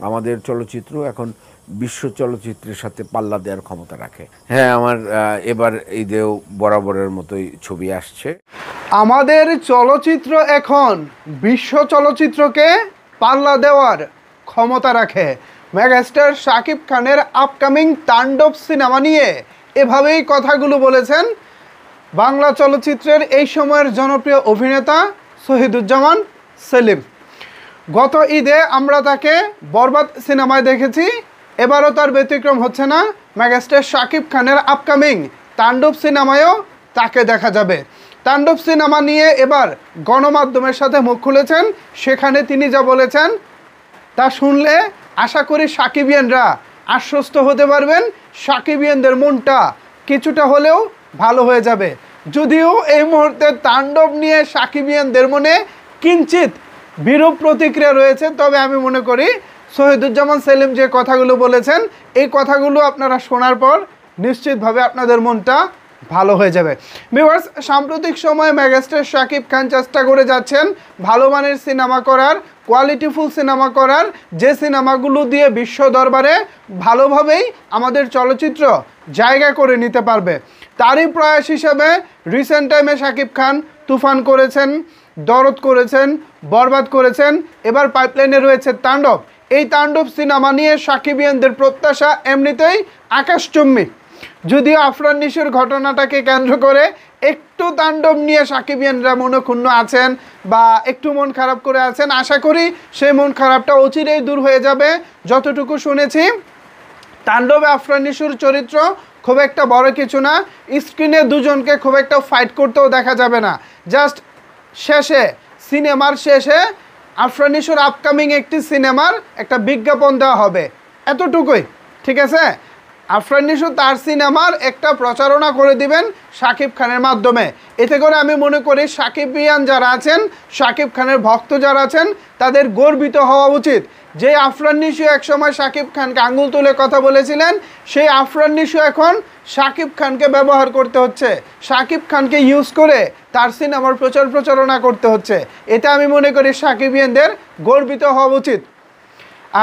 আমাদের চলচ্চিত্র এখন বিশ্ব চলচ্চিত্রের সাথে পাল্লা দেওয়ার ক্ষমতা রাখে। হ্যাঁ, আমার এবার ঈদেও বরাবরের মতোই ছবি আসছে। আমাদের চলচ্চিত্র এখন বিশ্ব চলচ্চিত্রকে পাল্লা দেওয়ার ক্ষমতা রাখে। মেগাস্টার শাকিব খানের আপকামিং তাণ্ডব সিনেমা নিয়ে এভাবেই কথাগুলো বলেছেন বাংলা চলচ্চিত্রের এই সময়ের জনপ্রিয় অভিনেতা শহীদুজ্জামান সেলিম। গত ঈদে আমরা তাকে বরবাদ সিনেমায় দেখেছি, এবারও তার ব্যতিক্রম হচ্ছে না। মেগাস্টার শাকিব খানের আপকামিং তাণ্ডব সিনেমায়ও তাকে দেখা যাবে। তাণ্ডব সিনেমা নিয়ে এবার গণমাধ্যমের সাথে মুখ খুলেছেন। সেখানে তিনি যা বলেছেন তা শুনলে আশা করি সাকিবিয়ানরা আশ্বস্ত হতে পারবেন, সাকিবিয়ানদের মনটা কিছুটা হলেও ভালো হয়ে যাবে। যদিও এই মুহূর্তে তাণ্ডব নিয়ে সাকিবিয়ানদের মনে কিঞ্চিত বিরূপ প্রতিক্রিয়া রয়েছে, তবে আমি মনে করি শহীদুজ্জামান সেলিম যে কথাগুলো বলেছেন এই কথাগুলো আপনারা শোনার পর নিশ্চিতভাবে আপনাদের মনটা ভালো হয়ে যাবে। ভিউয়ার্স, সাম্প্রতিক সময়ে মেগাস্টার শাকিব খান চেষ্টা করে যাচ্ছেন ভালো মানের সিনেমা করার, কোয়ালিটিফুল সিনেমা করার, যে সিনেমাগুলো দিয়ে বিশ্ব দরবারে ভালোভাবেই আমাদের চলচ্চিত্র জায়গা করে নিতে পারবে। তারই প্রয়াস হিসেবে রিসেন্ট টাইমে শাকিব খান তুফান করেছেন, দরদ করেছেন, বরবাদ করেছেন, এবার পাইপলাইনে রয়েছে তাণ্ডব। এই তাণ্ডব সিনেমা নিয়ে সাকিবিয়ানদের প্রত্যাশা এমনিতেই আকাশচুম্বী। যদিও আফরান নিশোর ঘটনাটাকে কেন্দ্র করে একটু তাণ্ডব নিয়ে সাকিবিয়ানরা মনক্ষুণ্ণ আছেন বা একটু মন খারাপ করে আছেন, আশা করি সেই মন খারাপটা অচিরেই দূর হয়ে যাবে। যতটুকু শুনেছি তাণ্ডবে আফরান নিশোর চরিত্র খুব একটা বড় কিছু না, স্ক্রিনে দুজনকে খুব একটা ফাইট করতেও দেখা যাবে না। জাস্ট শেষে, সিনেমার শেষে আফরান নিশোর আপকামিং একটি সিনেমার একটা বিজ্ঞাপন দেওয়া হবে, এতটুকুই, ঠিক আছে? আফরান নিশো তার সিনেমার একটা প্রচারণা করে দিবেন শাকিব খানের মাধ্যমে। এতে করে আমি মনে করি সাকিবিয়ান যারা আছেন, শাকিব খানের ভক্ত যারা আছেন, তাদের গর্বিত হওয়া উচিত। যে আফরান নিশো একসময় শাকিব খানকে আঙুল তুলে কথা বলেছিলেন, সেই আফরান নিশো এখন শাকিব খানকে ব্যবহার করতে হচ্ছে, শাকিব খানকে ইউজ করে তার সিনেমার প্রচারণা করতে হচ্ছে। এতে আমি মনে করি সাকিবিয়ানদের গর্বিত হওয়া উচিত।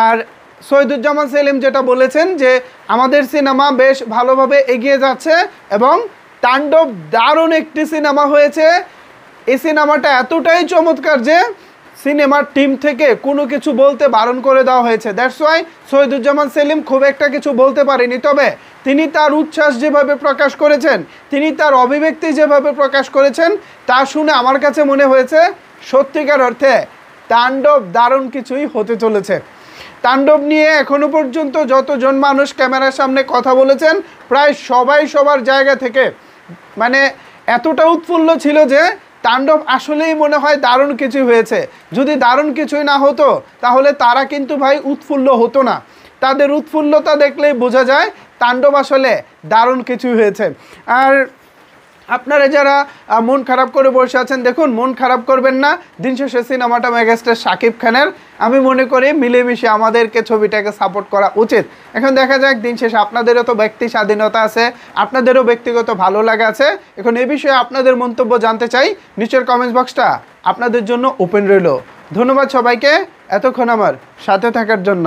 আর শহীদুজ্জামান সেলিম যেটা বলেছেন যে আমাদের সিনেমা বেশ ভালোভাবে এগিয়ে যাচ্ছে এবং তাণ্ডব দারুণ একটি সিনেমা হয়েছে। এই সিনেমাটা এতটাই চমৎকার যে সিনেমার টিম থেকে কোনো কিছু বলতে বারণ করে দেওয়া হয়েছে। দ্যাটস ওয়াই শহীদুজ্জামান সেলিম খুব একটা কিছু বলতে পারেনি, তবে তিনি তার উচ্ছ্বাস যেভাবে প্রকাশ করেছেন, তিনি তার অভিব্যক্তি যেভাবে প্রকাশ করেছেন, তা শুনে আমার কাছে মনে হয়েছে সত্যিকার অর্থে তাণ্ডব দারুণ কিছুই হতে চলেছে। তাণ্ডব নিয়ে এখনো পর্যন্ত যতজন মানুষ ক্যামেরার সামনে কথা বলেছেন, প্রায় সবাই সবার জায়গা থেকে মানে এতটা উৎফুল্ল ছিল যে তাণ্ডব আসলেই মনে হয় দারুণ কিছু হয়েছে। যদি দারুণ কিছুই না হতো তাহলে তারা কিন্তু ভাই উৎফুল্ল হতো না। তাদের উৎফুল্লতা দেখলেই বোঝা যায় তাণ্ডব আসলে দারুণ কিছু হয়েছে। আর আপনারা যারা মন খারাপ করে বসে আছেন, দেখুন, মন খারাপ করবেন না। দিন শেষে সিনেমাটা মেগাস্টার শাকিব খানের, আমি মনে করি মিলেমিশে আমাদেরকে ছবিটাকে সাপোর্ট করা উচিত। এখন দেখা যাক, দিন শেষে আপনাদেরও তো ব্যক্তি স্বাধীনতা আছে, আপনাদেরও ব্যক্তিগত ভালো লাগা আছে। এখন এ বিষয়ে আপনাদের মন্তব্য জানতে চাই, নিচের কমেন্টস বক্সটা আপনাদের জন্য ওপেন রইল। ধন্যবাদ সবাইকে এতক্ষণ আমার সাথে থাকার জন্য।